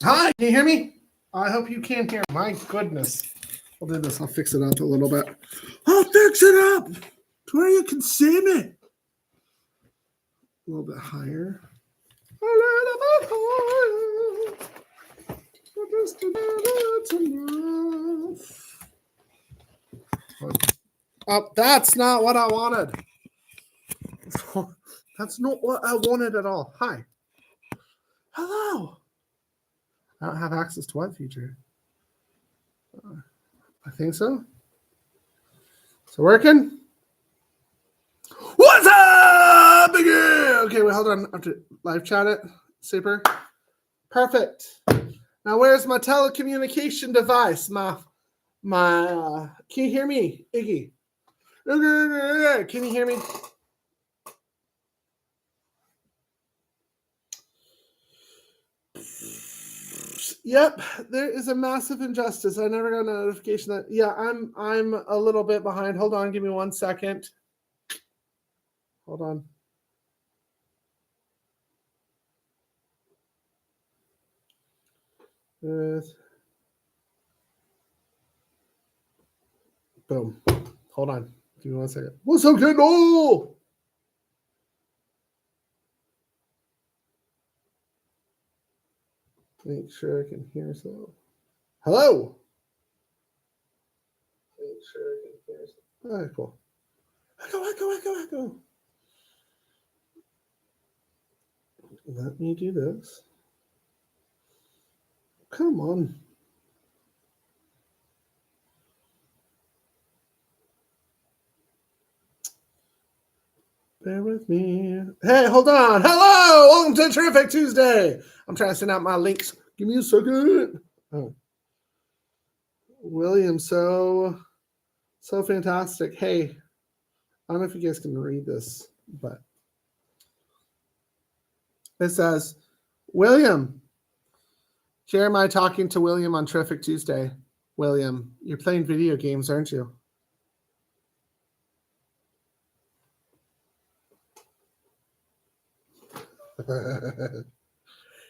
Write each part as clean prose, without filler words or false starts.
Hi, can you hear me? I hope you can hear me. My goodness. I'll do this. I'll fix it up a little bit. I'll fix it up to where you can see me. A little bit higher. A little bit higher. Just a little bit enough. Oh, that's not what I wanted. That's not what I wanted at all. Hi. Hello. I don't have access to what feature? I think so. Is it working? What's up, Biggie? Okay, wait, hold on. I have to live chat it. Super. Perfect. Now, where's my telecommunication device? Can you hear me, Iggy? Can you hear me? Yep, there is a massive injustice. I never got a notification that. Yeah, I'm a little bit behind. Hold on, give me 1 second. Hold on. Boom. Hold on. Give me 1 second. What's up, Kendall? Make sure I can hear so. Hello. Make sure I can hear so. All right, cool. Echo. Let me do this. Come on. Bear with me. Hey, hold on. Hello. Welcome to Terrific Tuesday. I'm trying to send out my links. Give me a second. Oh. William, so fantastic. Hey, I don't know if you guys can read this, but it says, William, Jeremiah talking to William on Terrific Tuesday. William, you're playing video games, aren't you?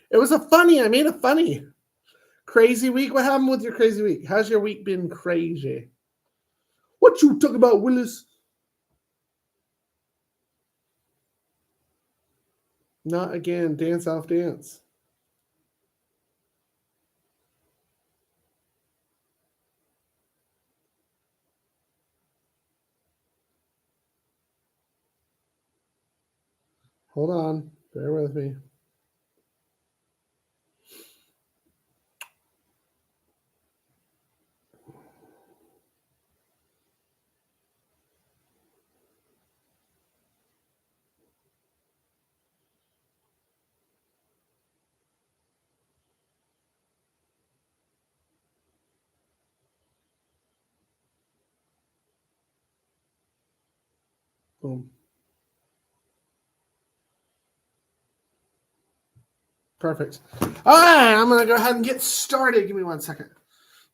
It was a funny. I made a funny. Crazy week. What happened with your crazy week? How's your week been crazy? What you talk about, Willis? Not again. Dance off dance. Hold on. Bear with me. Boom. Perfect. All right, I'm going to go ahead and get started. Give me 1 second.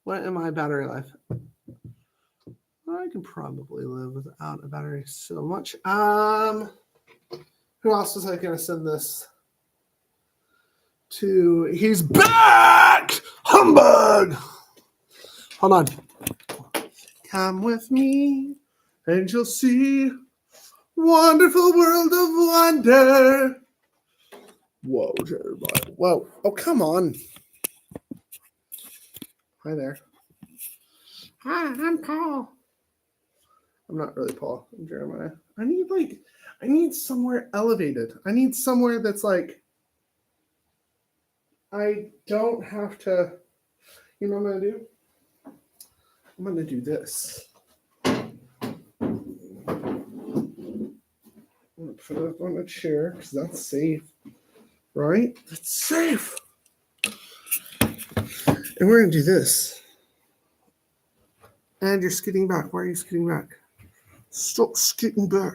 What am I battery life? I can probably live without a battery so much. Who else was I going to send this to? He's back! Humbug! Hold on. Come with me and you'll see wonderful world of wonder. Whoa, Jeremiah. Whoa. Oh, come on. Hi there. Hi, I'm Paul. I'm not really Paul. I'm Jeremiah. I need somewhere elevated. I need somewhere that's like, I don't have to, you know what I'm going to do? I'm going to do this. I'm going to put it up on a chair because that's safe. Right? That's safe. And we're going to do this. And you're skidding back. Why are you skidding back? Stop skidding back.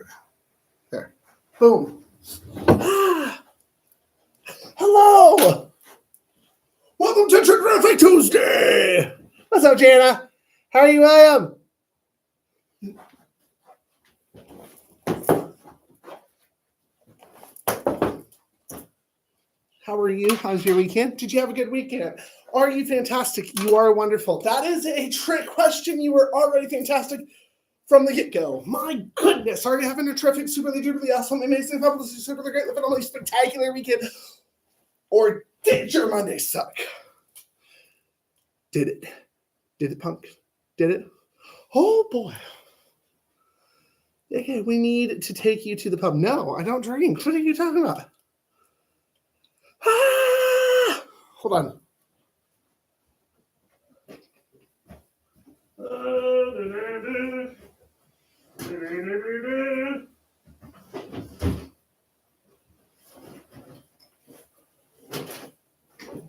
There. Boom. Hello. Welcome to Terrific Tuesday. What's up, Jana? How are you, William? How are you? How's your weekend? Did you have a good weekend? Are you fantastic? You are wonderful. That is a trick question. You were already fantastic from the get-go. My goodness. Are you having a terrific, superly, duperly, awesome, amazing, fabulous, superly, great, phenomenally spectacular weekend? Or did your Monday suck? Did it? Did it, punk? Did it? Oh, boy. Okay, we need to take you to the pub. No, I don't drink. What are you talking about? Ah! Hold on.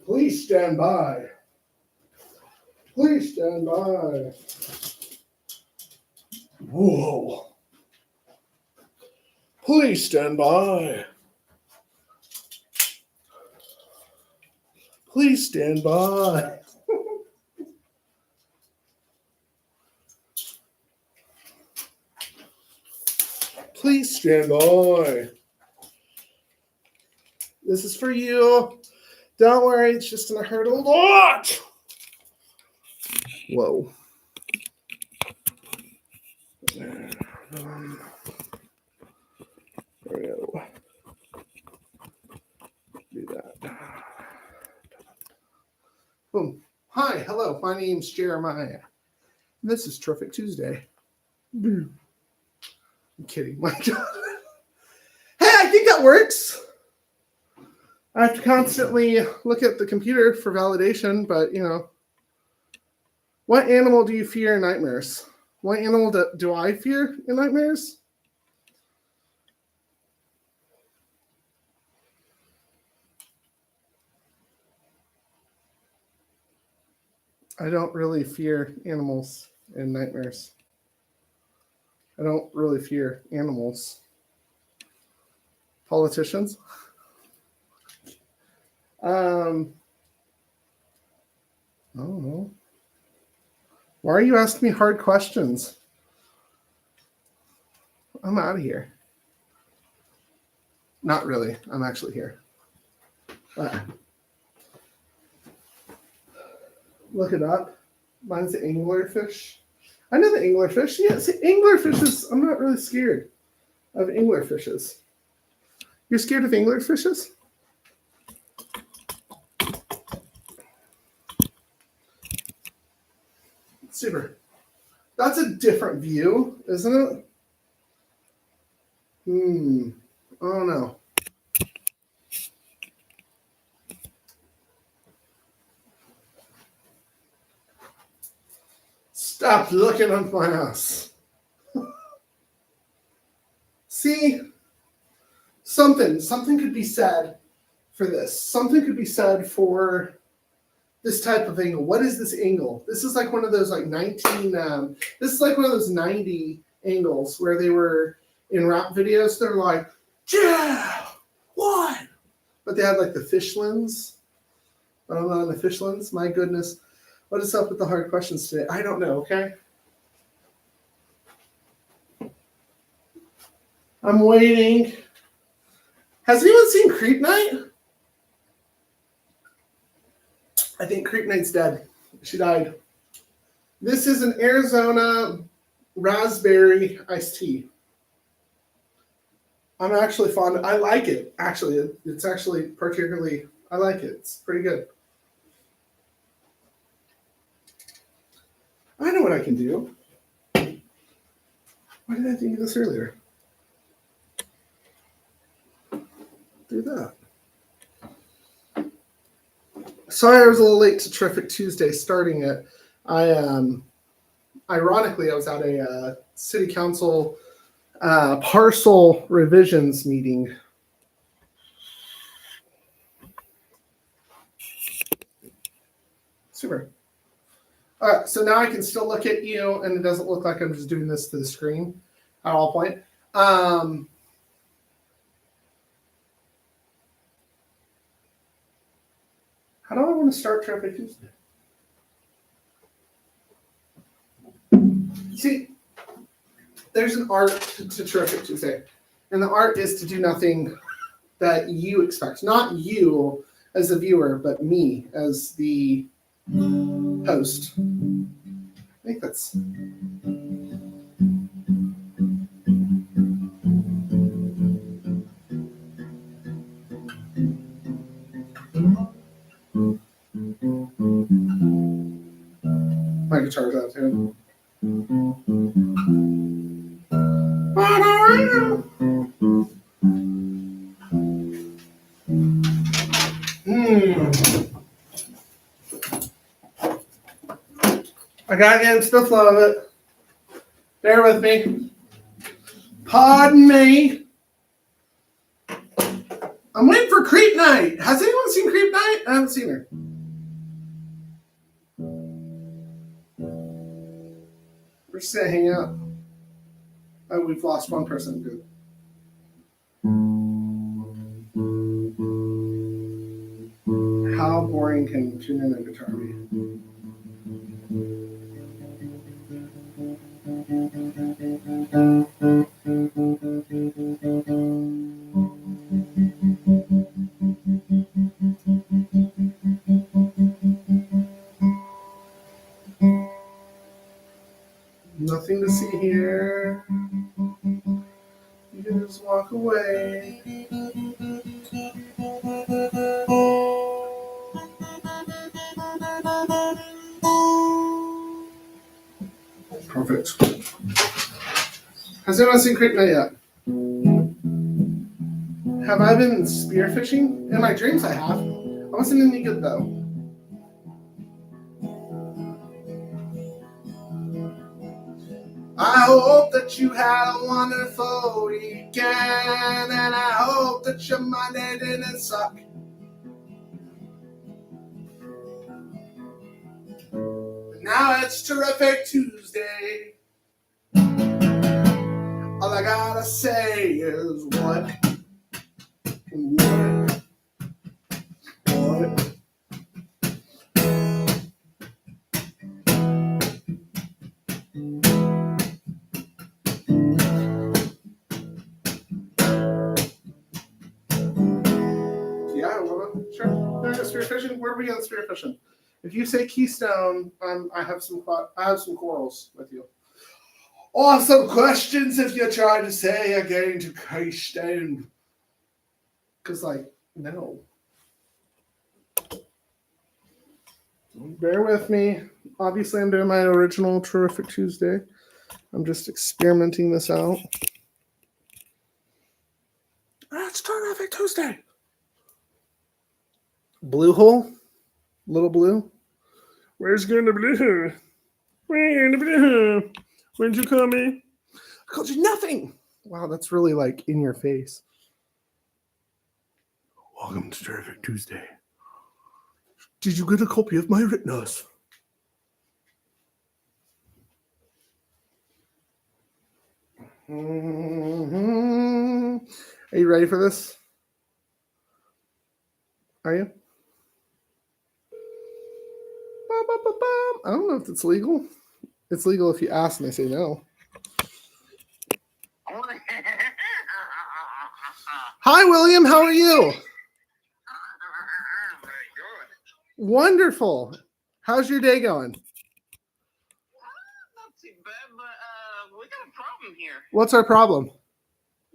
Please stand by. Please stand by. Whoa. Please stand by. Please stand by. Please stand by. This is for you. Don't worry, it's just going to hurt a lot. Whoa. There we go. Do that. Boom. Hi, hello. My name's Jeremiah. This is Terrific Tuesday. I'm kidding. My God. Hey, I think that works. I have to constantly look at the computer for validation, but you know. What animal do you fear in nightmares? What animal do I fear in nightmares? I don't really fear animals in nightmares. I don't really fear animals. Politicians? I don't know. Why are you asking me hard questions? I'm out of here. Not really. I'm actually here. Look it up. Mine's the anglerfish. I know the anglerfish. Yeah, see, anglerfishes. I'm not really scared of anglerfishes. You're scared of anglerfishes? Super. That's a different view, isn't it? Oh no. Stop looking at my house. See, something could be said for this. Something could be said for this type of angle. What is this angle? This is like one of those this is like one of those 90 angles where they were in rap videos. They're like, yeah, what? But they had like the fish lens. But I'm not on the fish lens. My goodness. What is up with the hard questions today? I don't know, okay? I'm waiting. Has anyone seen Creep Night? I think Creep Night's dead. She died. This is an Arizona raspberry iced tea. I'm actually fond. I like it. Actually, it's actually particularly. I like it. It's pretty good. I know what I can do. Why did I think of this earlier? Do that. Sorry, I was a little late to Terrific Tuesday starting it. Ironically, I was at a city council parcel revisions meeting. Super. All right, so now I can still look at you, and it doesn't look like I'm just doing this to the screen at all point. How do I want to start Terrific Tuesday? See, there's an art to Terrific Tuesday, and the art is to do nothing that you expect. Not you, as the viewer, but me as the host. I think that's. My guitar's out too. I gotta get into the flow of it. Bear with me. Pardon me. I'm waiting for Creep Night. Has anyone seen Creep Night? I haven't seen her. We're just gonna hang out. Oh, we've lost one person. Good. How boring can tune in a guitar be? Nothing to see here. You can just walk away. Perfect. Has anyone seen Creep Night yet? Have I been spearfishing? In my dreams I have. I wasn't any good though. I hope that you had a wonderful weekend, and I hope that your Monday didn't suck. Now it's Terrific Tuesday. All I gotta say is what? Yeah, well, sure. Spearfishing. Where are we going spearfishing? If you say Keystone, I have some corals with you. Awesome questions if you're trying to say you're going to Keystone. Because, no. Bear with me. Obviously, I'm doing my original Terrific Tuesday. I'm just experimenting this out. It's Terrific Tuesday. Blue hole? Little blue? Where's going to blue? Where in the blue? When'd you call me? I called you nothing. Wow, that's really in your face. Welcome to Terrific Tuesday. Did you get a copy of my writness? Mm-hmm. Are you ready for this? Are you? I don't know if it's legal. It's legal if you ask and they say no. Hi, William. How are you? Very good. Wonderful. How's your day going? Not too bad, but we got a problem here. What's our problem?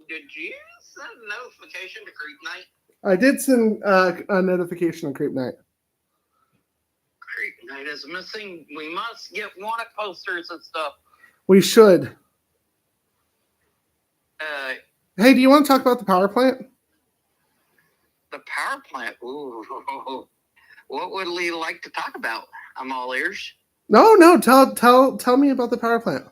Did you send a notification to Creep Night? I did send a notification on Creep Night. Creep Night is missing. We must get wanted posters and stuff. We should. Hey, do you want to talk about the power plant? The power plant? Ooh. What would we like to talk about? I'm all ears. No. Tell me about the power plant.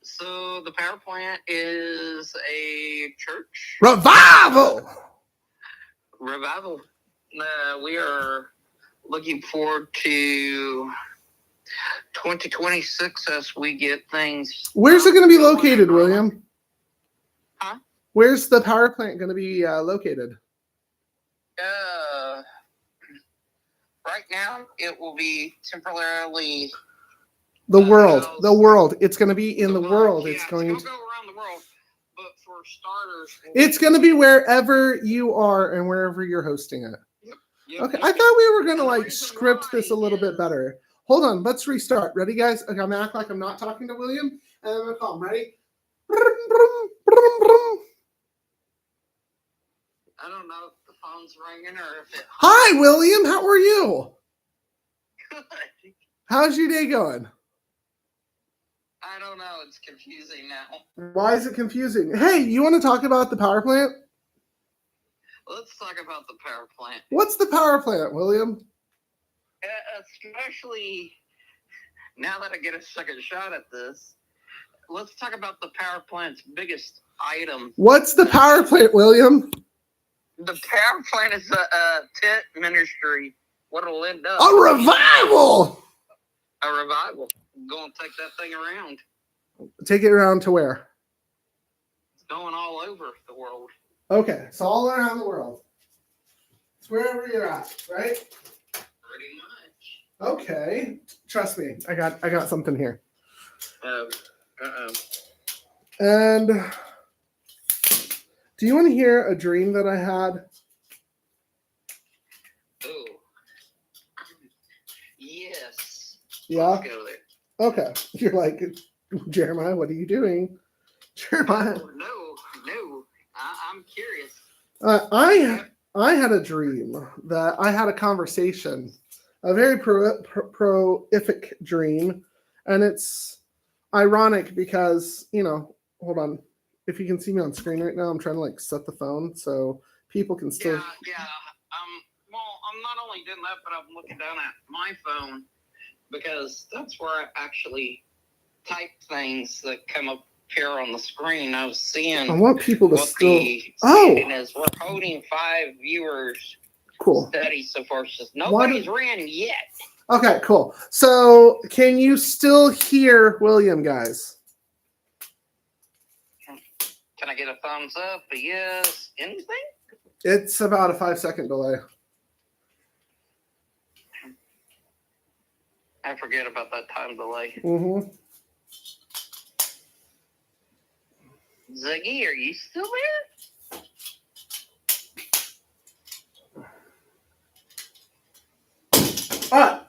So the power plant is a church. Revival! We are looking forward to 2026 as we get things. Where's it going to be located, William? Huh? Where's the power plant going to be located? Right now, it will be temporarily. The world. It's going to be in the world. Yeah, it's going to go around the world. But for starters, it's going to be wherever you are and wherever you're hosting it. Yep. Okay, I thought we were gonna like script this a little bit better. Hold on, let's restart. Ready, guys? Okay, I'm gonna act like I'm not talking to William, and I'm gonna call him. Ready? I don't know if the phone's ringing or if it. Hi, William. How are you? Good. How's your day going? I don't know. It's confusing now. Why is it confusing? Hey, you want to talk about the power plant? Let's talk about the power plant. What's the power plant, William? Especially now that I get a second shot at this, let's talk about the power plant's biggest item. What's the power plant, William? The power plant is a tent ministry. What it'll end up. A revival! A revival. Go and take that thing around. Take it around to where? It's going all over the world. Okay, so all around the world. It's wherever you're at, right? Pretty much. Okay. Trust me, I got something here. Uh-oh. And do you want to hear a dream that I had? Oh. Yes. Yeah. Let's go there. Okay. You're like, Jeremiah, what are you doing? Jeremiah. No. I'm curious. I had a dream that I had a conversation, a very prolific dream, and it's ironic because, hold on. If you can see me on screen right now, I'm trying to like set the phone so people can still. Yeah. Well, I'm not only doing that, but I'm looking down at my phone because that's where I actually type things that come up here on the screen. I was seeing. I want people to what still. the standing is. We're holding 5 viewers. Cool. Steady so far. Just nobody's ran yet. Okay, cool. So, can you still hear William, guys? Can I get a thumbs up? A yes? Anything? It's about a 5-second delay. I forget about that time delay. Mm-hmm. Ziggy, are you still there? All right.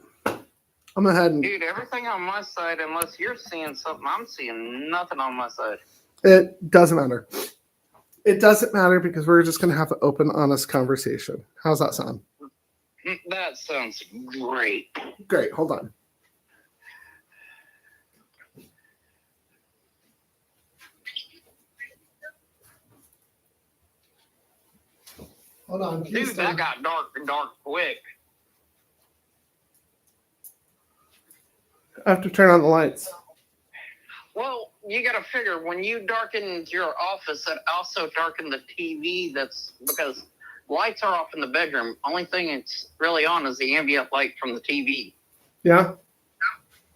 I'm ahead and Dude, everything on my side, unless you're seeing something, I'm seeing nothing on my side. it doesn't matter. It doesn't matter because we're just going to have an open, honest conversation. How's that sound? That sounds great. Great. Hold on. Hold on. Dude, that got dark quick. I have to turn on the lights. Well, you got to figure when you darkened your office, that also darkened the TV. That's because lights are off in the bedroom. Only thing it's really on is the ambient light from the TV. Yeah?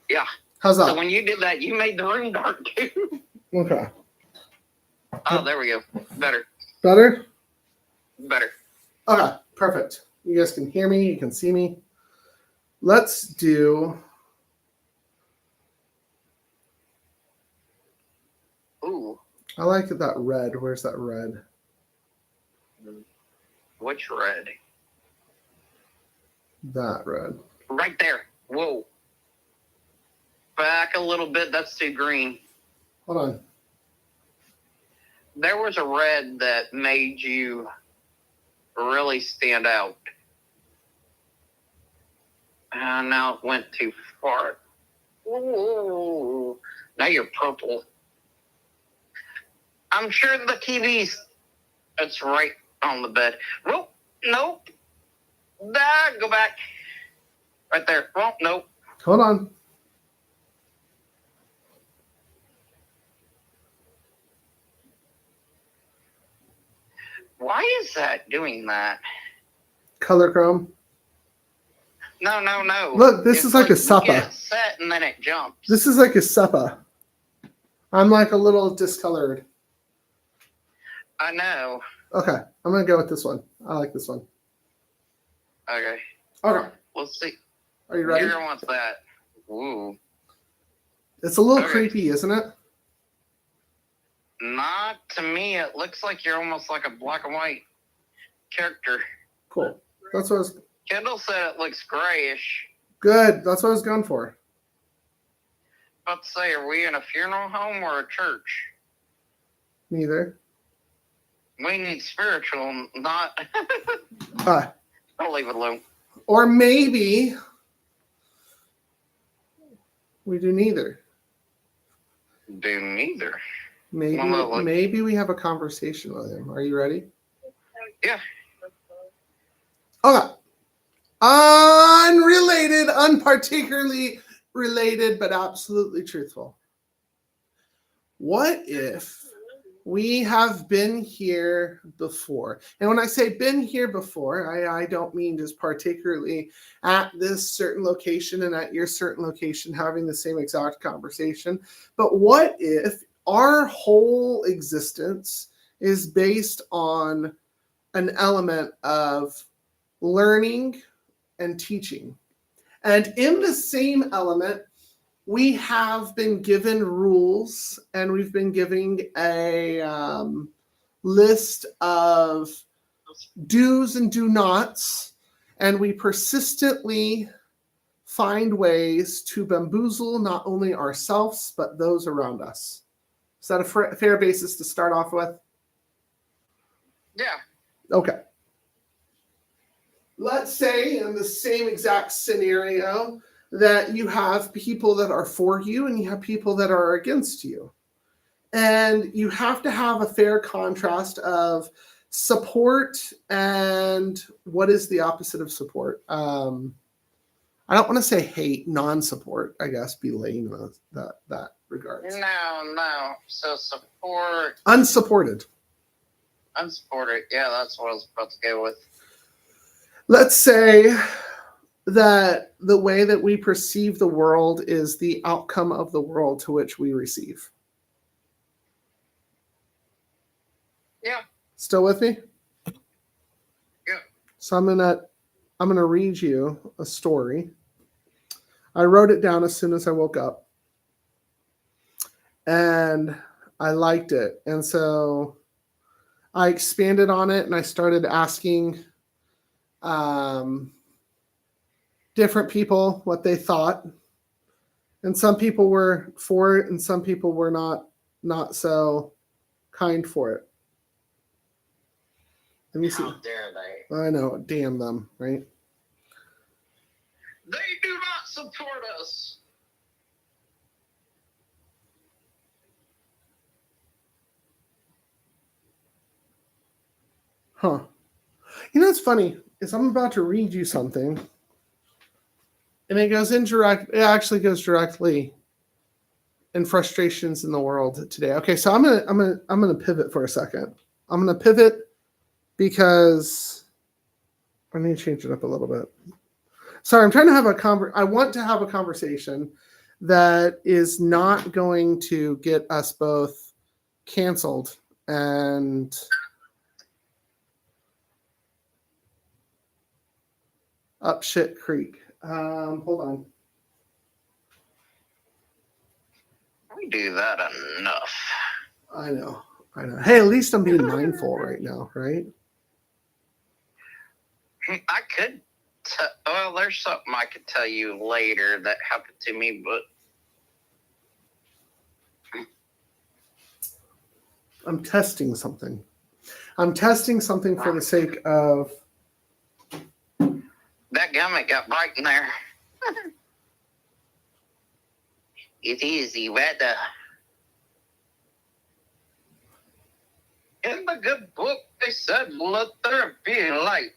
Yeah. How's that? So when you did that, you made the room dark too. Okay. Oh, there we go. Better. Better? Better. Okay. Perfect. You guys can hear me. You can see me. Let's do... Ooh. I like that red. Where's that red? Which red? That red. Right there. Whoa. Back a little bit. That's too green. Hold on. There was a red that made you really stand out. And now it went too far. Ooh. Now you're purple. I'm sure the TV's... It's right on the bed. Nope. Go back. Right there. Well, nope. Hold on. Why is that doing that? Color chrome. No. Look, this is like a you suppa. get it set and then it jumps. This is like a seppa. I'm like a little discolored. I know. Okay, I'm gonna go with this one. I like this one. Okay. Okay. We'll see. Are you ready? You're gonna want that. Ooh. It's a little Okay. creepy, isn't it? Not to me. It looks like you're almost like a black and white character. Cool. That's what I was. Kendall said it looks grayish. Good. That's what I was going for. About to say, are we in a funeral home or a church? Neither. We need spiritual, not. I'll leave it alone. Or maybe we do neither. Do neither. Maybe we have a conversation with him. Are you ready? Yeah. Okay. Unrelated, unparticularly related, but absolutely truthful. What if we have been here before? And when I say been here before, I don't mean just particularly at this certain location and at your certain location having the same exact conversation. But what if our whole existence is based on an element of learning and teaching? And in the same element, we have been given rules and we've been giving a list of do's and do nots, and we persistently find ways to bamboozle not only ourselves, but those around us. Is that a fair basis to start off with? Yeah. Okay. Let's say in the same exact scenario that you have people that are for you and you have people that are against you. And you have to have a fair contrast of support and what is the opposite of support. I don't want to say hate, non-support, I guess, be lame in that regards. No. So support. Unsupported. Unsupported. Yeah, that's what I was about to go with. Let's say that the way that we perceive the world is the outcome of the world to which we receive. Yeah. Still with me? Yeah. So I'm gonna read you a story. I wrote it down as soon as I woke up, and I liked it, and so I expanded on it, and I started asking different people what they thought, and some people were for it, and some people were not so kind for it. Let me see. How dare they? I know, damn them, right? They do not support us. Huh. You know what's funny is I'm about to read you something, and it actually goes directly in frustrations in the world today. Okay, so I'm gonna pivot for a second. I'm gonna pivot because I need to change it up a little bit. Sorry, I'm trying to have I want to have a conversation that is not going to get us both canceled and up shit creek. Hold on. We do that enough. I know. Hey, at least I'm being mindful right now, right? I could. Well, there's something I could tell you later that happened to me, but I'm testing something. I'm testing something for the sake of. that gummit got bright in there. It is the weather. In the good book, they said, "Let there be light,"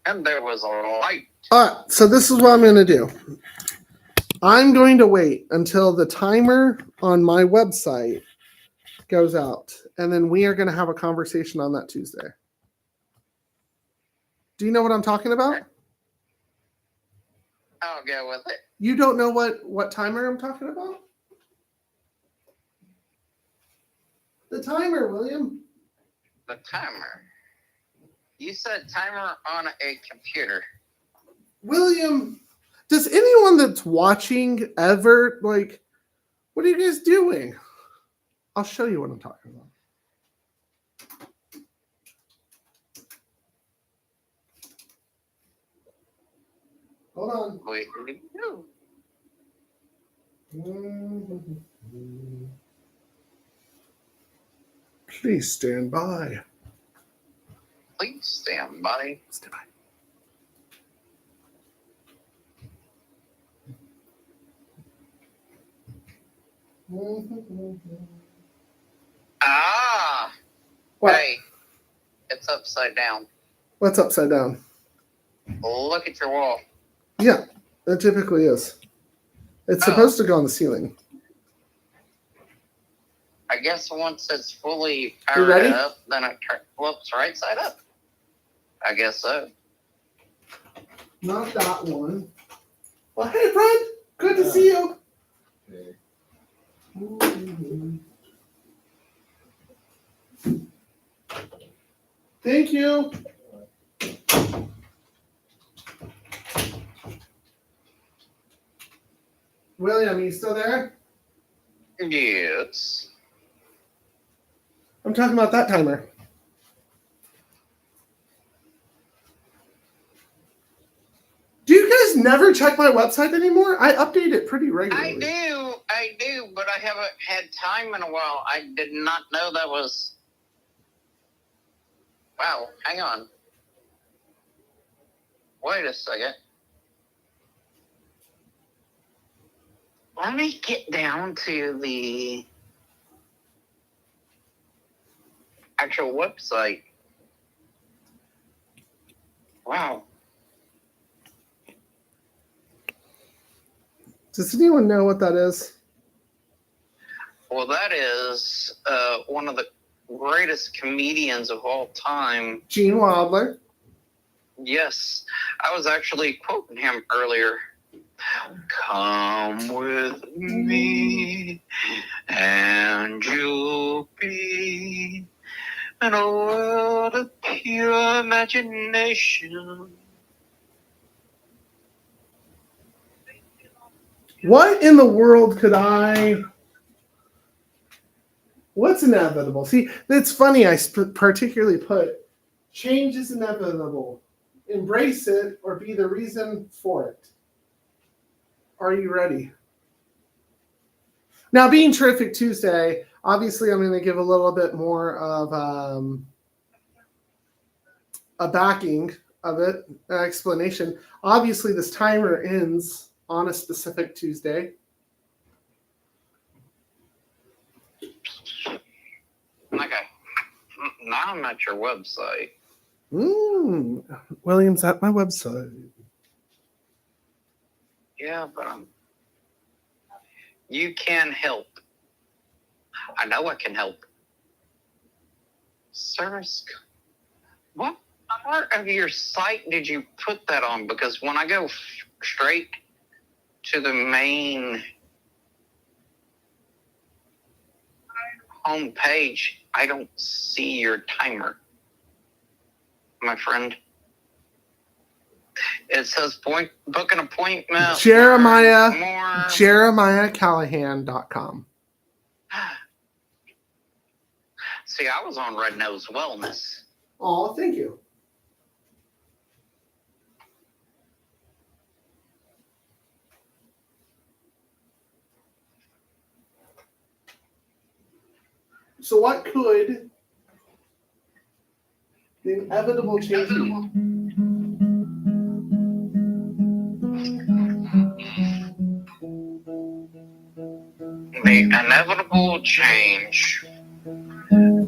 and there was a light. All right, so this is what I'm going to do. I'm going to wait until the timer on my website goes out, and then we are going to have a conversation on that Tuesday. Do you know what I'm talking about? I'll go with it. You don't know what timer I'm talking about? The timer, William. The timer. You said timer on a computer. William, does anyone that's watching ever, like, what are you guys doing? I'll show you what I'm talking about. Hold on. Wait, no. Please stand by. Please stand by. Stand by. Ah, What? hey, it's upside down. What's upside down? Look at your wall. Yeah, it typically is. It's Oh. supposed to go on the ceiling. I guess once it's fully You powered ready? up, then it flips right side up. I guess so. Not that one. Well, hey, Fred. Good to see you. Okay. Thank you. William, you still there? Yes. I'm talking about that timer. Do you guys never check my website anymore? I update it pretty regularly. I do, but I haven't had time in a while. I did not know that was. Wow, hang on. Wait a second. Let me get down to the actual website. Wow. Does anyone know what that is? Well, that is one of the greatest comedians of all time. Gene Wilder. Yes, I was actually quoting him earlier. Come with me, and you'll be in a world of pure imagination. What in the world could I... What's inevitable? See, it's funny I particularly put change is inevitable. Embrace it or be the reason for it. Are you ready? Now, being Terrific Tuesday, obviously I'm going to give a little bit more of a backing of it, an explanation. Obviously, this timer ends on a specific Tuesday. Okay, now I'm at your website. William's at my website. Yeah, but you can help. I know I can help. Service. What part of your site did you put that on? Because when I go straight to the main home page, I don't see your timer, my friend. It says book an appointment. JeremiahCallihan.com. See, I was on Red Nose Wellness. Oh, thank you. So what could the inevitable change be? The inevitable change.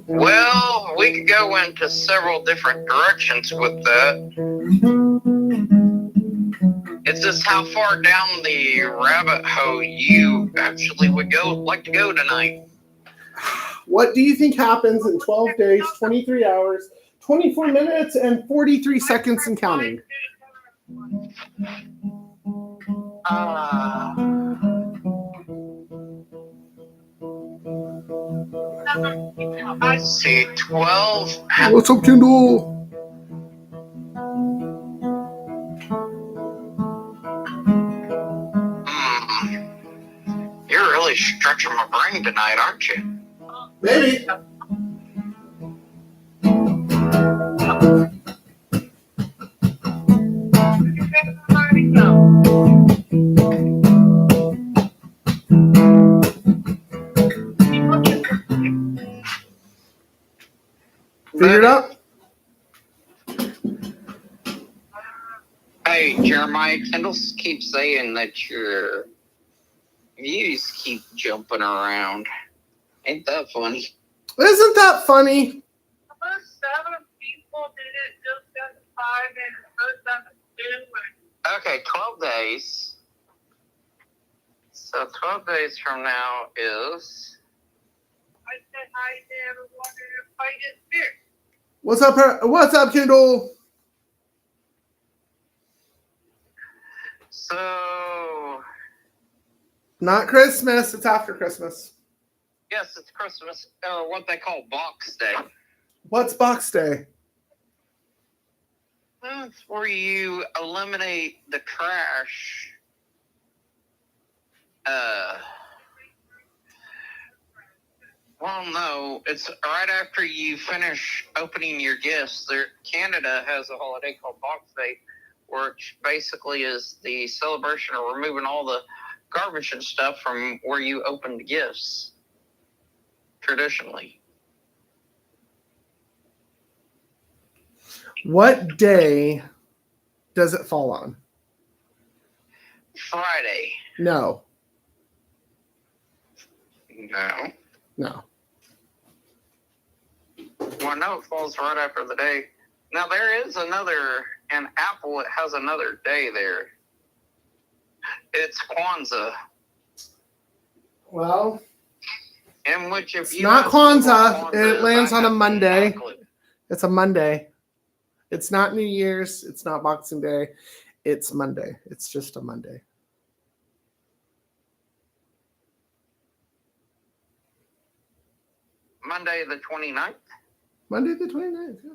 Well, we could go into several different directions with that. It's just how far down the rabbit hole you actually would like to go tonight. What do you think happens in 12 days, 23 hours, 24 minutes, and 43 seconds and counting? I see 12. What's up, Kendall? You're really stretching my brain tonight, aren't you? Maybe. Figure it out? Hey, Jeremiah, Kendall keeps saying that your views keep jumping around. Ain't that funny? Isn't that funny? First 7 people did it, just got 5, and the first 7 did. Okay, 12 days. So 12 days from now is... I said I never wanted to fight it here. What's up, Kendall? So... Not Christmas. It's after Christmas. Yes, it's Christmas, or what they call Box Day. What's Box Day? That's where you eliminate the trash. Well, no, it's right after you finish opening your gifts. Canada has a holiday called Box Day, which basically is the celebration of removing all the garbage and stuff from where you opened gifts, traditionally. What day does it fall on? Friday. No. No. No. Well, no, it falls right after the day. Now, there is another, in Apple, it has another day there. It's Kwanzaa. Well, In which if it's you not ask me what Kwanzaa. It is, lands I on a have Monday. no clue. It's a Monday. It's not New Year's. It's not Boxing Day. It's Monday. It's just a Monday. Monday the 29th? Monday the 29th, yeah.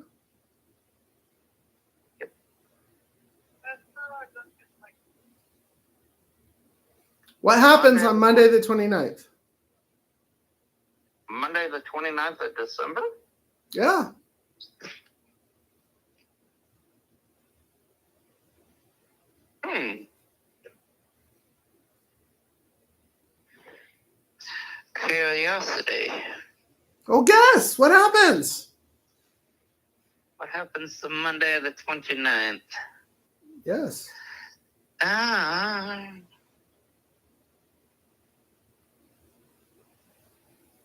That's how I done it. Like, What happens on Monday the 29th? Monday the 29th of December? Yeah. Curiosity. Oh, guess. What happens? What happens to Monday the 29th? Yes.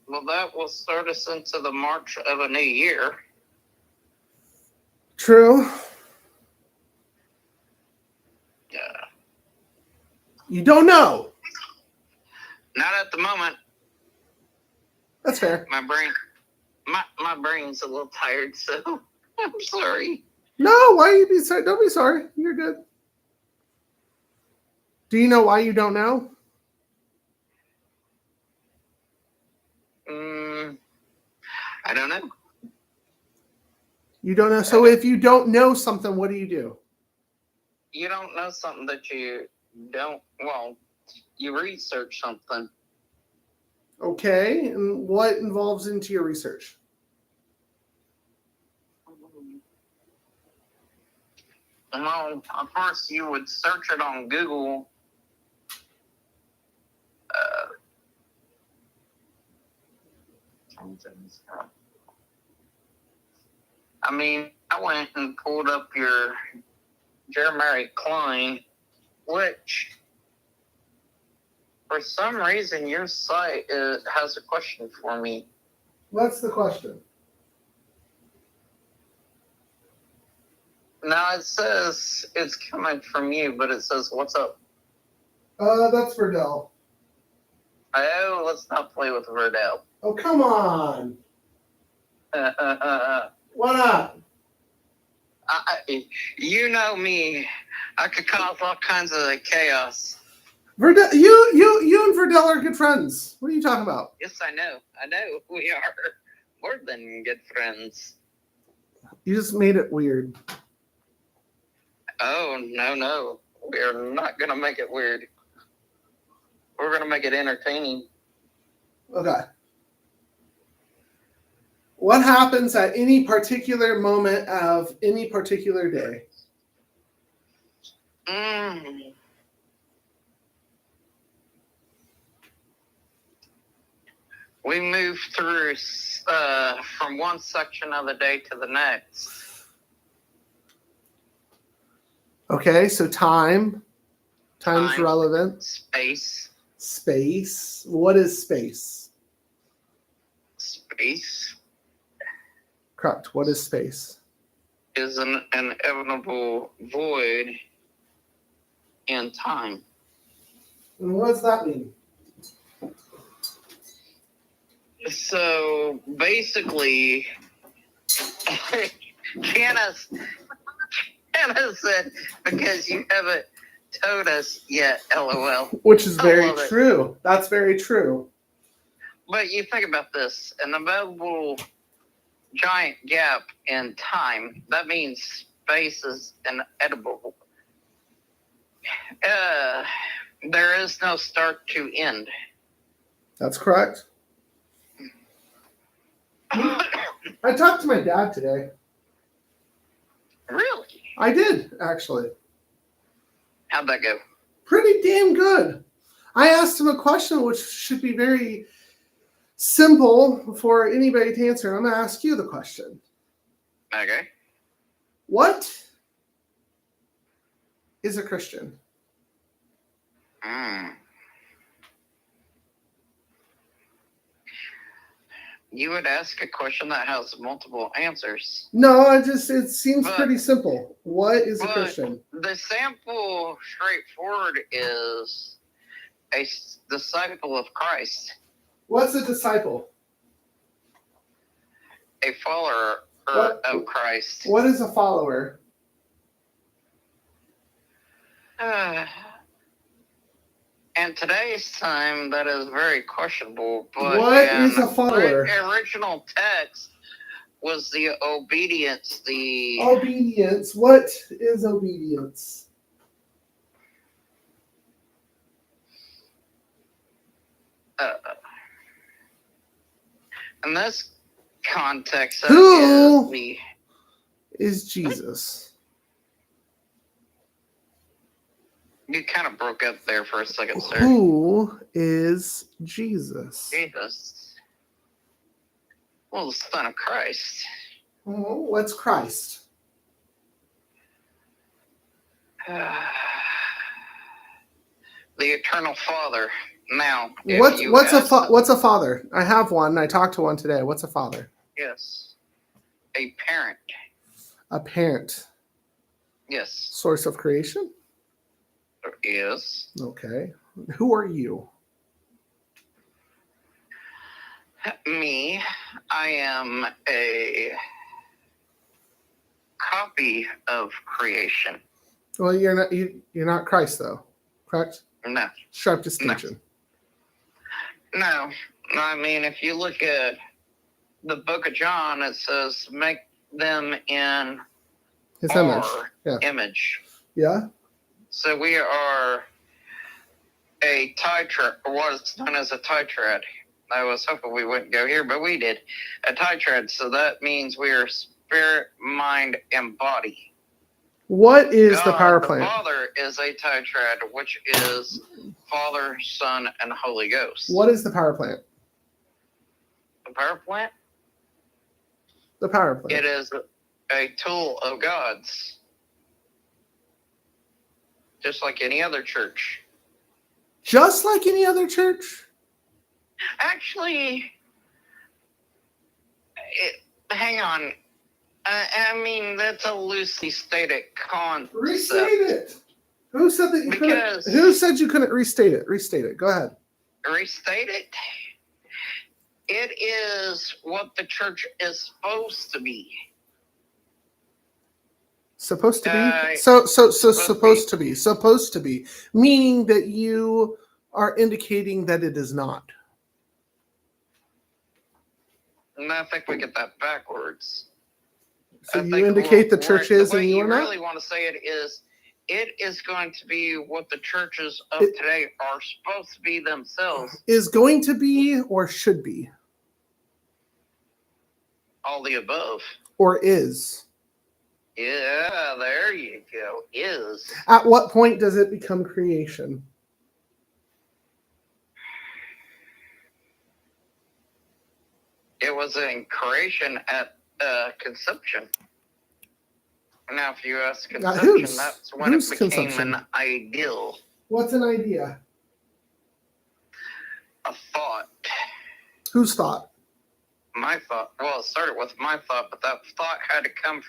Well, that will start us into the march of a new year. True. Yeah. You don't know. Not at the moment. That's fair. My brain's a little tired, so I'm sorry. No, why you be sorry? Don't be sorry. You're good. Do you know why you don't know? I don't know. You don't know. So if you don't know something, what do you do? You don't know something that you don't, well, you research something. Okay. And what involves into your research? Well, of course, you would search it on Google. I mean, I went and pulled up your Jeremiah Klein, which, for some reason, your site has a question for me. What's the question? Now, it says it's coming from you, but it says, what's up? That's Verdell. Oh, let's not play with Verdell. Oh, come on. What up? You know me. I could cause all kinds of chaos. Verdell, you and Verdell are good friends. What are you talking about? Yes, I know. We are more than good friends. You just made it weird. Oh, no. We're not going to make it weird. We're going to make it entertaining. Okay. What happens at any particular moment of any particular day? we move through from one section of the day to the next. Okay, so time's relevant. Space. Space. What is space? Space Correct. What is space? is an inevitable void in time. And what does that mean? So basically, Canna said, because you haven't told us yet, LOL. Which is I very love it. true. That's very true. But you think about this, an inevitable giant gap in time, that means space is inedible. There is no start to end. That's correct. I talked to my dad today. Really? I did, actually. How'd that go? Pretty damn good. I asked him a question which should be very simple for anybody to answer. I'm going to ask you the question. Okay. What is a Christian? You would ask a question that has multiple answers. No, it seems But- pretty simple. What is a but- Christian? The sample straightforward is a disciple of Christ, What's a disciple? a follower What? of Christ. What is a follower? And today's time, that is very questionable. But What is a follower? The original text was the obedience. Obedience. What is obedience? In this context, Who is the is Jesus? you kind of broke up there for a second, sir. Who is Jesus? Jesus. Well, the Son of Christ. Oh, what's Christ? The Eternal Father. Now, What's a father? I have one. I talked to one today. What's a father? Yes. A parent. A parent. Yes. Source of creation? Yes. Okay. Who are you? Me. I am a copy of creation. Well, you're not Christ though, correct? No. Sharp distinction. No. I mean, if you look at the book of John, it says, make them in His image. our Yeah. image. Yeah. So we are a what is known as a tetrad. I was hoping we wouldn't go here, but we did. A tetrad. So that means we are spirit, mind, and body. What is God, the power plant? The Father is a tetrad, which is Father, Son, and Holy Ghost. What is the power plant? The power plant? The power plant. It is a tool of God's. Just like any other church. Just like any other church? Actually, hang on. I mean, that's a loosely stated concept. Restate it. Who said that you Because- couldn't? Who said you couldn't restate it? Restate it. Go ahead. Restate it? It is what the church is supposed to be. Supposed to be. Supposed Supposed to be. Meaning that you are indicating that it is not. And I think we get that backwards. So I you think indicate the church is the way and you you are not? really want to say it is going to be what the churches of today are supposed to be themselves. Is going to be or should be? All the above. Or is? Yeah, there you go. Is. At what point does it become creation? it was in creation at conception. Now, if you ask conception, that's when it became an ideal. What's an idea? A thought. Whose thought? My thought. Well, it started with my thought, but that thought had to come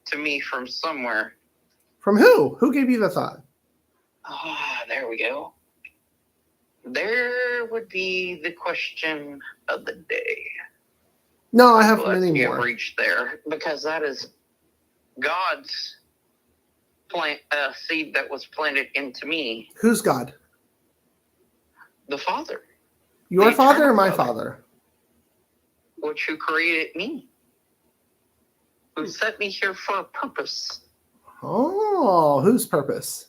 to me from somewhere. From who? Who gave you the thought? There we go. There would be the question of the day. No, I have many more. You've reached there because that is God's seed that was planted into me. Who's God? The Father. Your father or my father? Which who created me. Who set me here for a purpose. Oh, whose purpose?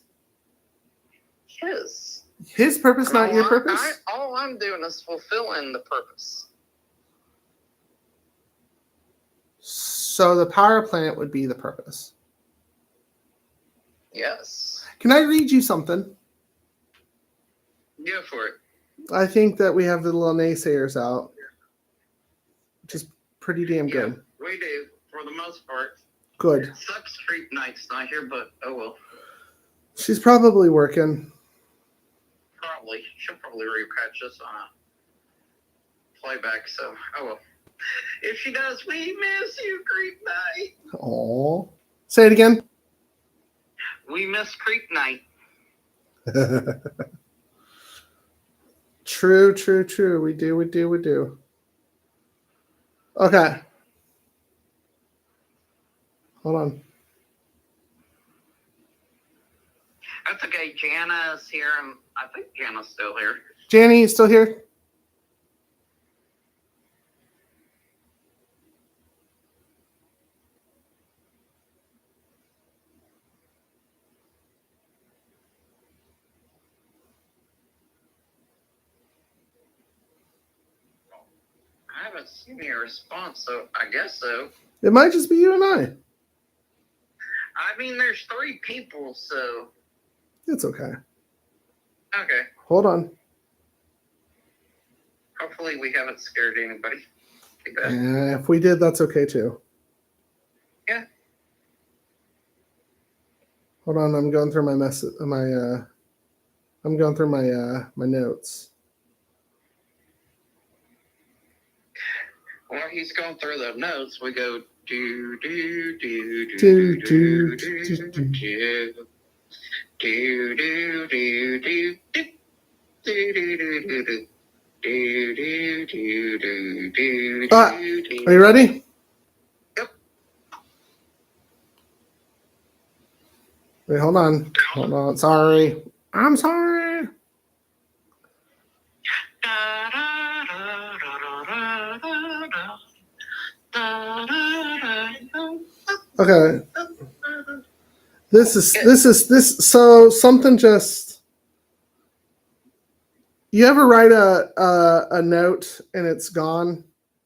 His. His purpose, not your purpose? All I'm doing is fulfilling the purpose. So the power plant would be the purpose. Yes. Can I read you something? Go for it. I think that we have the little naysayers out, which is pretty damn good. We do, for the most part. Good. It sucks Creep Night's not here, but oh well. She's probably working. Probably. She'll probably recatch us on a playback, so oh well. If she does, we miss you, Creep Night. Oh. Say it again. We miss Creep Night. True. We do. Okay. Hold on. That's okay. Jana's here, and I think Jana's still here. Janny, you still here? I haven't seen your response, so I guess so. It might just be you and I. I mean, there's 3 people, so... It's okay. Okay. Hold on. Hopefully we haven't scared anybody. If we did, that's okay too. Yeah. Hold on, I'm going through my I'm going through my notes. While he's going through the notes, we go do. Are you ready? Yep. Wait, hold on. Sorry. I'm sorry. Okay. This. So something just. You ever write a note and it's gone,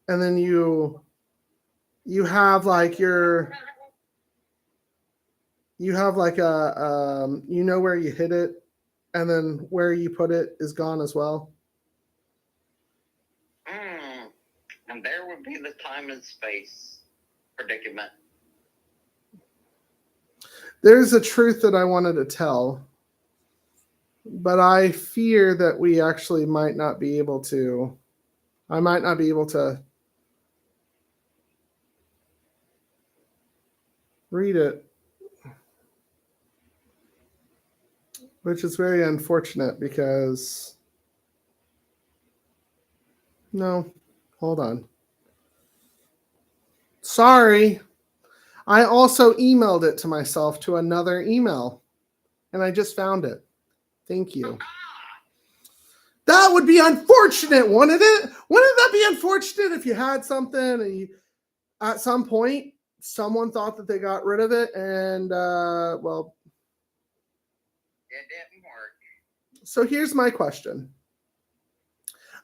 and then you have like a you know where you hit it, and then where you put it is gone as well. And there would be the time and space predicament. There's a truth that I wanted to tell, but I fear that we actually might not be able to. I might not be able to read it, which is very unfortunate because. No, hold on. Sorry. I also emailed it to myself to another email, and I just found it. Thank you. That would be unfortunate, wouldn't it? Wouldn't that be unfortunate if you had something and at some point someone thought that they got rid of it and, well. It didn't work. So here's my question.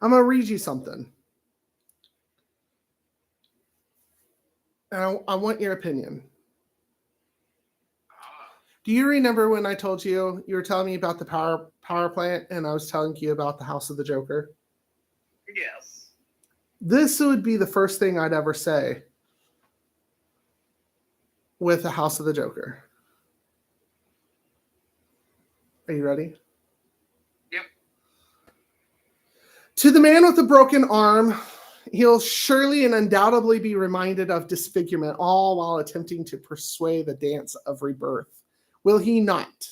I'm going to read you something. And I want your opinion. Do you remember when I told you were telling me about the power plant and I was telling you about the House of the Joker? Yes. This would be the first thing I'd ever say with the House of the Joker. Are you ready? Yep. To the man with the broken arm, he'll surely and undoubtedly be reminded of disfigurement, all while attempting to persuade the dance of rebirth. Will he not?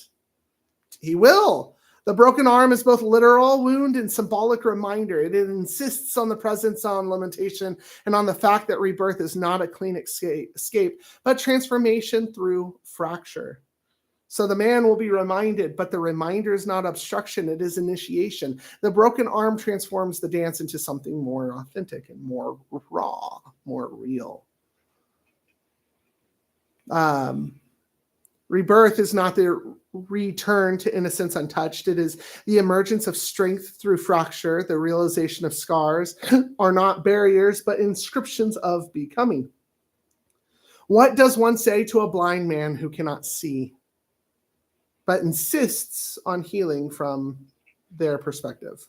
He will. The broken arm is both literal wound and symbolic reminder. It insists on the presence on limitation and on the fact that rebirth is not a clean escape, but transformation through fracture. So the man will be reminded, but the reminder is not obstruction, it is initiation. The broken arm transforms the dance into something more authentic and more raw, more real. Rebirth is not the return to innocence untouched. It is the emergence of strength through fracture. The realization of scars are not barriers, but inscriptions of becoming. What does one say to a blind man who cannot see, but insists on healing from their perspective?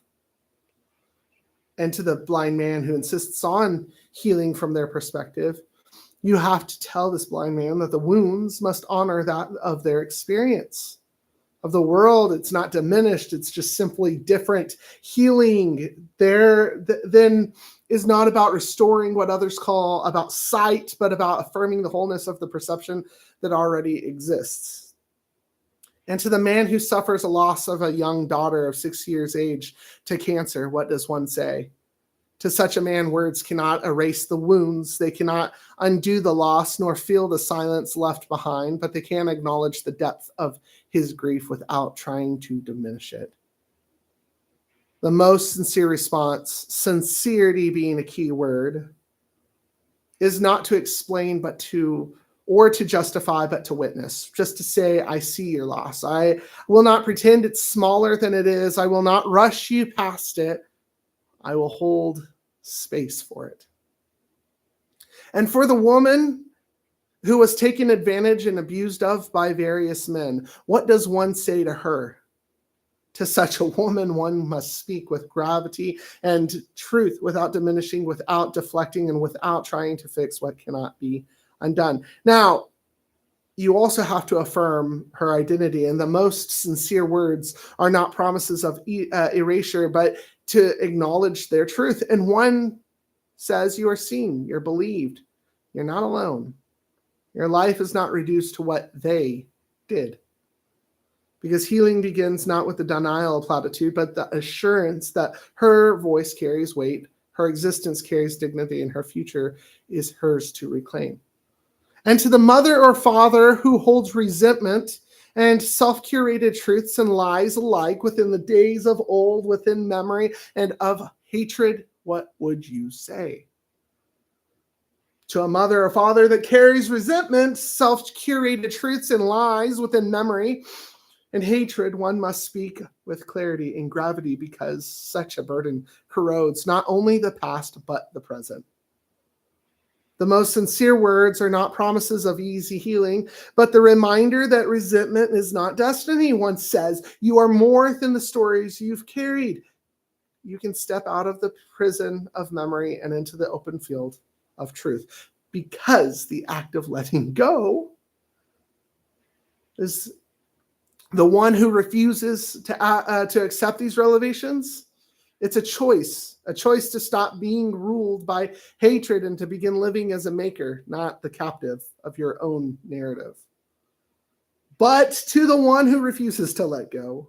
And to the blind man who insists on healing from their perspective, you have to tell this blind man that the wounds must honor that of their experience of the world. It's not diminished. It's just simply different. Healing there then is not about restoring what others call about sight, but about affirming the wholeness of the perception that already exists. And to the man who suffers a loss of a young daughter of 6 years age to cancer, what does one say? To such a man, words cannot erase the wounds. They cannot undo the loss, nor feel the silence left behind, but they can acknowledge the depth of his grief without trying to diminish it. The most sincere response, sincerity being a key word, is not to explain, but to justify, but to witness. Just to say, I see your loss. I will not pretend it's smaller than it is. I will not rush you past it. I will hold space for it. And for the woman who was taken advantage and abused of by various men, what does one say to her? To such a woman, one must speak with gravity and truth without diminishing, without deflecting, and without trying to fix what cannot be undone. Now, you also have to affirm her identity, and the most sincere words are not promises of erasure, but to acknowledge their truth. And one says, you are seen, you're believed, you're not alone. Your life is not reduced to what they did. Because healing begins not with the denial of platitude, but the assurance that her voice carries weight, her existence carries dignity, and her future is hers to reclaim. And to the mother or father who holds resentment and self-curated truths and lies alike within the days of old, within memory and of hatred, what would you say? To a mother or father that carries resentment, self-curated truths and lies within memory and hatred, one must speak with clarity and gravity, because such a burden corrodes not only the past, but the present. The most sincere words are not promises of easy healing, but the reminder that resentment is not destiny. One says, you are more than the stories you've carried. You can step out of the prison of memory and into the open field of truth, because the act of letting go is the one who refuses to accept these revelations. It's a choice to stop being ruled by hatred and to begin living as a maker, not the captive of your own narrative. But to the one who refuses to let go,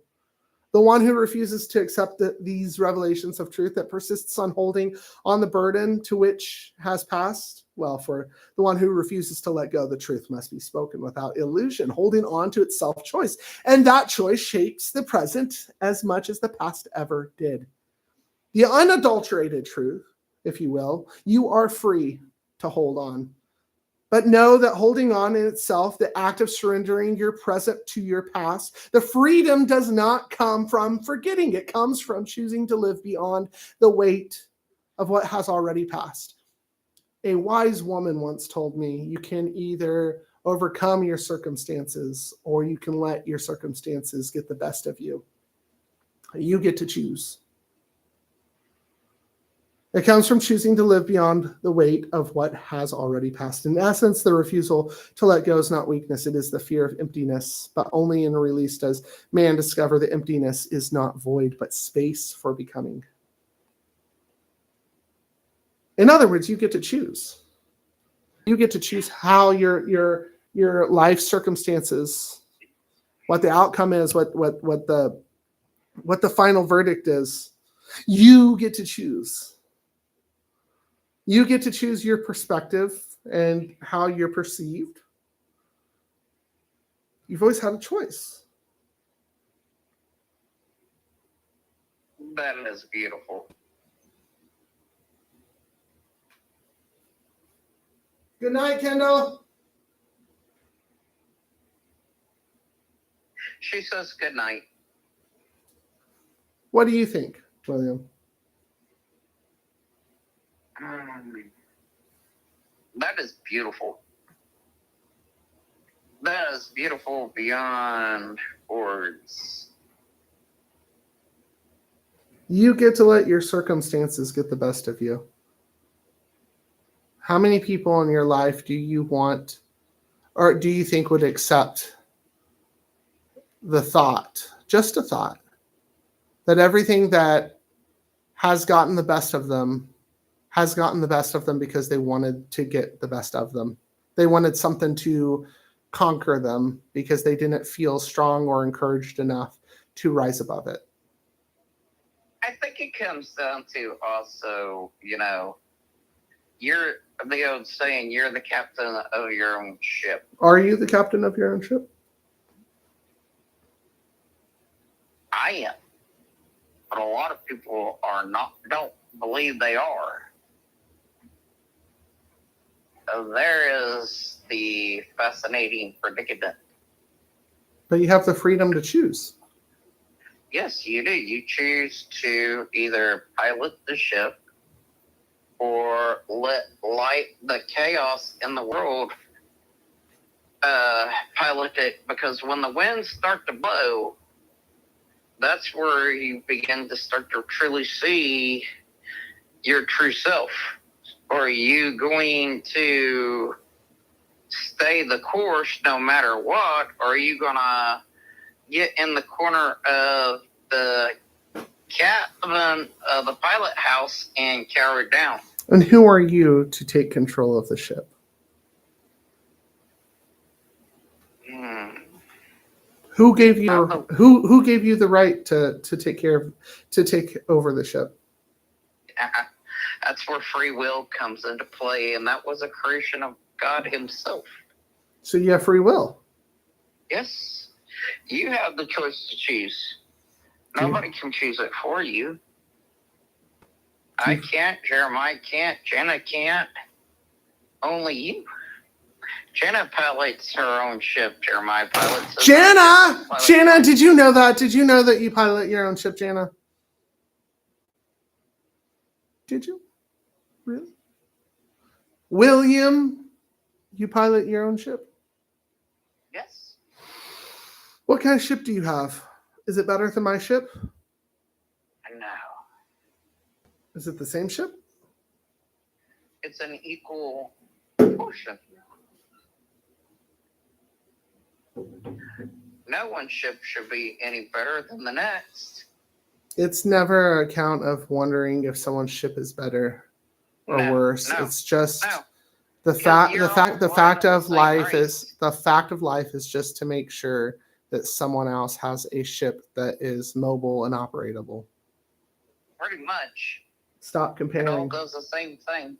the one who refuses to accept these revelations of truth, that persists on holding on the burden to which has passed, well, for the one who refuses to let go, the truth must be spoken without illusion, holding on to its self-choice. And that choice shapes the present as much as the past ever did. The unadulterated truth, if you will, you are free to hold on. But know that holding on in itself, the act of surrendering your present to your past, the freedom does not come from forgetting. It comes from choosing to live beyond the weight of what has already passed. A wise woman once told me, you can either overcome your circumstances or you can let your circumstances get the best of you. You get to choose. It comes from choosing to live beyond the weight of what has already passed. In essence, the refusal to let go is not weakness, it is the fear of emptiness. But only in a release does man discover that emptiness is not void, but space for becoming. In other words, you get to choose. You get to choose how your life circumstances, what the outcome is, what the final verdict is. You get to choose. You get to choose your perspective and how you're perceived. You've always had a choice. That is beautiful. Good night, Kendall. She says good night. What do you think, William? That is beautiful. That is beautiful beyond words. You get to let your circumstances get the best of you. How many people in your life do you want, or do you think would accept the thought, just a thought, that everything that has gotten the best of them has gotten the best of them because they wanted to get the best of them? They wanted something to conquer them because they didn't feel strong or encouraged enough to rise above it. I think it comes down to also, you're the old saying, you're the captain of your own ship. Are you the captain of your own ship? I am. But a lot of people don't believe they are. There is the fascinating predicament. But you have the freedom to choose. Yes, you do. You choose to either pilot the ship or let the chaos in the world pilot it, because when the winds start to blow, that's where you begin to start to truly see your true self. Are you going to stay the course no matter what? Or are you going to get in the corner of the cabin of the pilot house and cower down? And who are you to take control of the ship? Who gave you who gave you the right to take over the ship? That's where free will comes into play, and that was a creation of God himself. So you have free will. Yes. You have the choice to choose. Nobody can choose it for you. I can't, Jeremiah can't, Jenna can't. Only you. Jenna pilots her own ship, Jeremiah pilots. Jenna, did you know that? Did you know that you pilot your own ship, Jenna? Did you? Really? William, you pilot your own ship? Yes. What kind of ship do you have? Is it better than my ship? No. Is it the same ship? It's an equal portion. No one's ship should be any better than the next. It's never a count of wondering if someone's ship is better or worse. It's just the fact of life is just to make sure that someone else has a ship that is mobile and operatable. Pretty much. Stop comparing. It all does the same thing.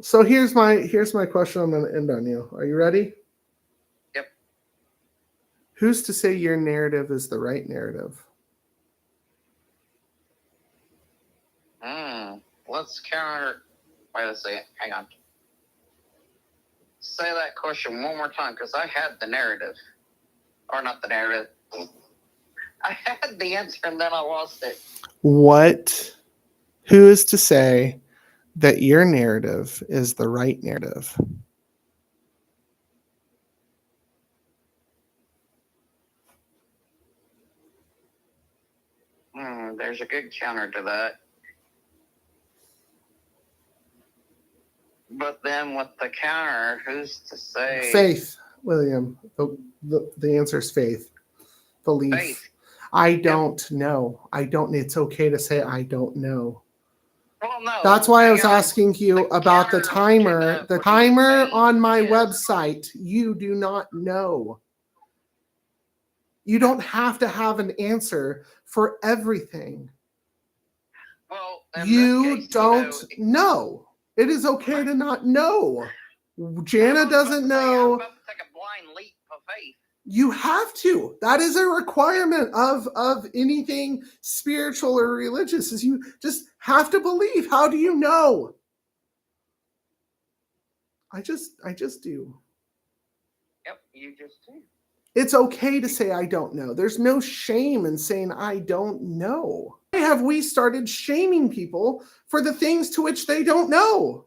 So here's my question. I'm going to end on you. Are you ready? Yep. Who's to say your narrative is the right narrative? Let's counter. Wait a second. Hang on. Say that question one more time, because I had the narrative. Or not the narrative. I had the answer and then I lost it. Who is to say that your narrative is the right narrative? There's a good counter to that. But then with the counter, who's to say? Faith, William. The answer is faith. Belief. Faith. I don't know. I don't. It's okay to say I don't know. Well, no. That's why I was hang on. asking you about the timer. The timer on my website, you do not know. You don't have to have an answer for everything. Well, You don't know. It is okay to not know. Jana doesn't know. I'm about to take a blind leap of faith. You have to. That is a requirement of anything spiritual or religious, is you just have to believe. How do you know? I just do. Yep, you just do. It's okay to say I don't know. There's no shame in saying I don't know. Why have we started shaming people for the things to which they don't know?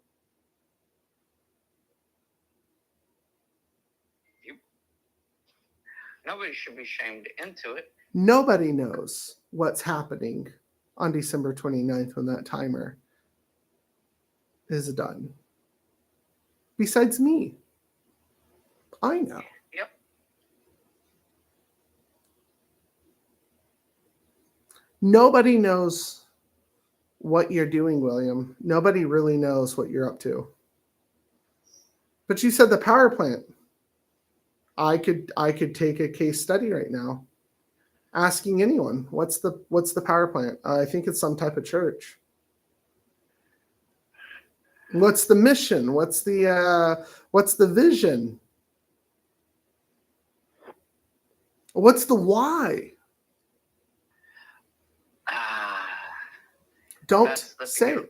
Nobody should be shamed into it. Nobody knows what's happening on December 29th when that timer is done. Besides me. I know. Yep. Nobody knows what you're doing, William. Nobody really knows what you're up to. But you said the power plant. I could take a case study right now, asking anyone, what's the power plant? I think it's some type of church. What's the mission? What's the vision? What's the why? Don't say it.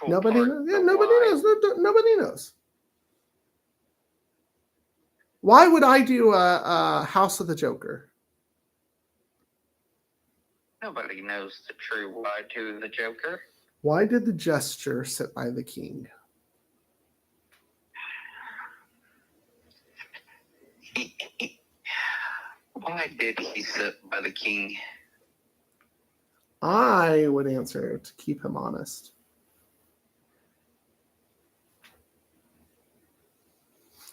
Nobody knows. Yeah, nobody knows. Nobody knows. Why would I do a House of the Joker? Nobody knows the true why to the Joker. Why did the jester sit by the king? Why did he sit by the king? I would answer to keep him honest.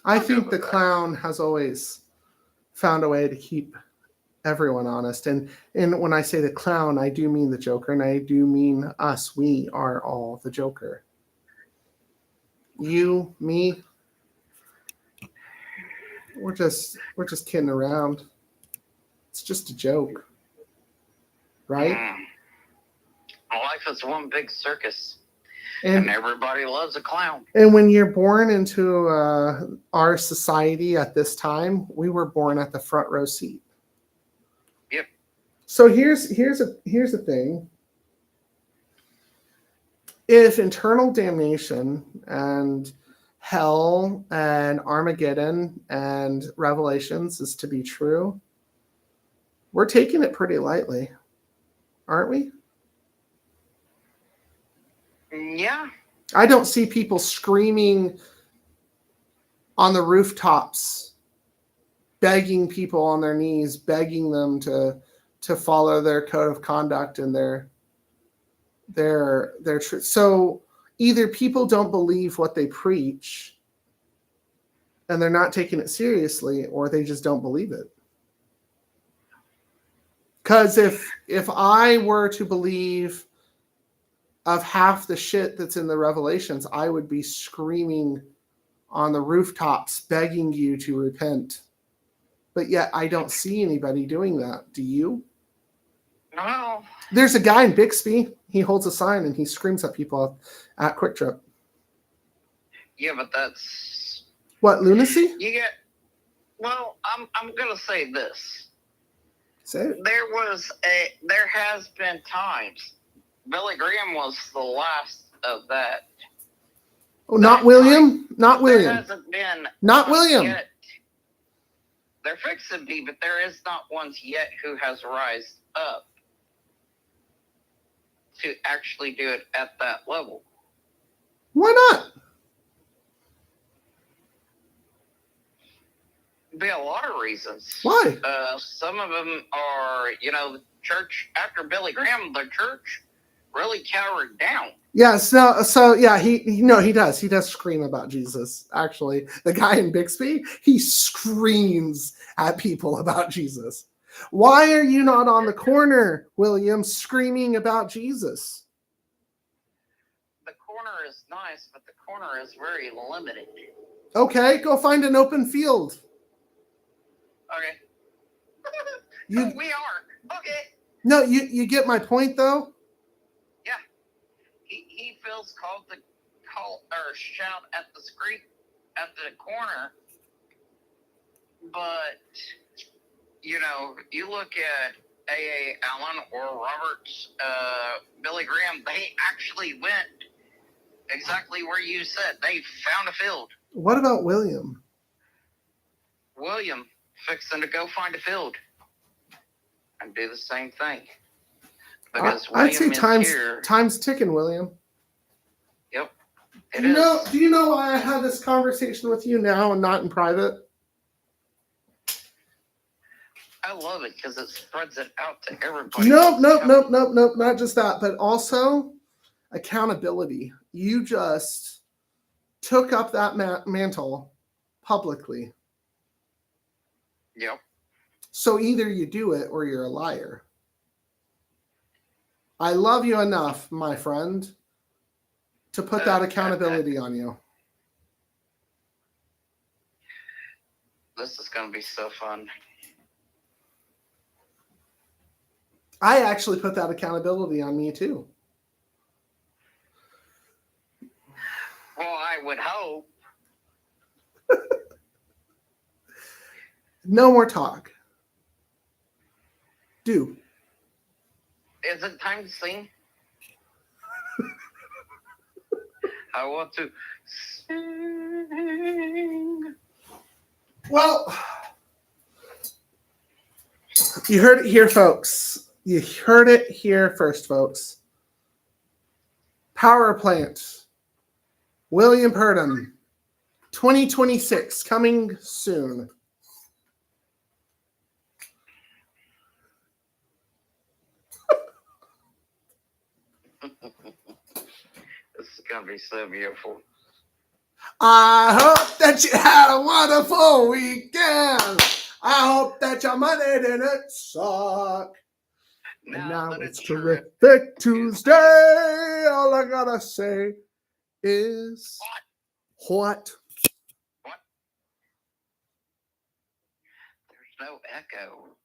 I think the clown has always found a way to keep everyone honest. And when I say the clown, I do mean the Joker, and I do mean us. We are all the Joker. You, me, we're just kidding around. It's just a joke. Right? Life is one big circus. And everybody loves a clown. And when you're born into our society at this time, we were born at the front row seat. Yep. So here's a thing. If eternal damnation and hell and Armageddon and Revelations is to be true, we're taking it pretty lightly, aren't we? Yeah. I don't see people screaming on the rooftops, begging people on their knees, begging them to follow their code of conduct and their truth. So either people don't believe what they preach and they're not taking it seriously, or they just don't believe it. Because if I were to believe of half the shit that's in the Revelations, I would be screaming on the rooftops, begging you to repent. But yet I don't see anybody doing that. Do you? No. There's a guy in Bixby. He holds a sign and he screams at people at Quick Trip. Yeah, but that's... What, lunacy? Well, I'm going to say this. Say it. There has been times. Billy Graham was the last of that. Oh, not William? Not William. There hasn't been. Not William. Yet. There fixing to be, but there is not one yet who has rised up to actually do it at that level. Why not? Be a lot of reasons. Why? Some of them are, the church, after Billy Graham, the church really cowered down. Yeah, so yeah, he does. He does scream about Jesus. Actually, the guy in Bixby, he screams at people about Jesus. Why are you not on the corner, William, screaming about Jesus? The corner is nice, but the corner is very limited. Okay, go find an open field. Okay. We are. Okay. No, you get my point though? Yeah. He feels called to call or shout at the street at the corner. But you look at A.A. Allen or Roberts, Billy Graham, they actually went exactly where you said. They found a field. What about William? William fixing to go find a field and do the same thing. Because I'd say William time's ticking, William. Yep. Do you know why I had this conversation with you now and not in private? I love it because it spreads it out to everybody. Nope. Not just that, but also accountability. You just took up that mantle publicly. Yep. So either you do it or you're a liar. I love you enough, my friend, to put that accountability on you. This is going to be so fun. I actually put that accountability on me too. Well, I would hope. No more talk. Do. Is it time to sing? I want to sing. Well, you heard it here, folks. You heard it here first, folks. Power Plant. William Purdom. 2026, coming soon. This is going to be so beautiful. I hope that you had a wonderful weekend. I hope that your money didn't suck. And now it's terrific Tuesday. All I gotta say is what? There's no echo.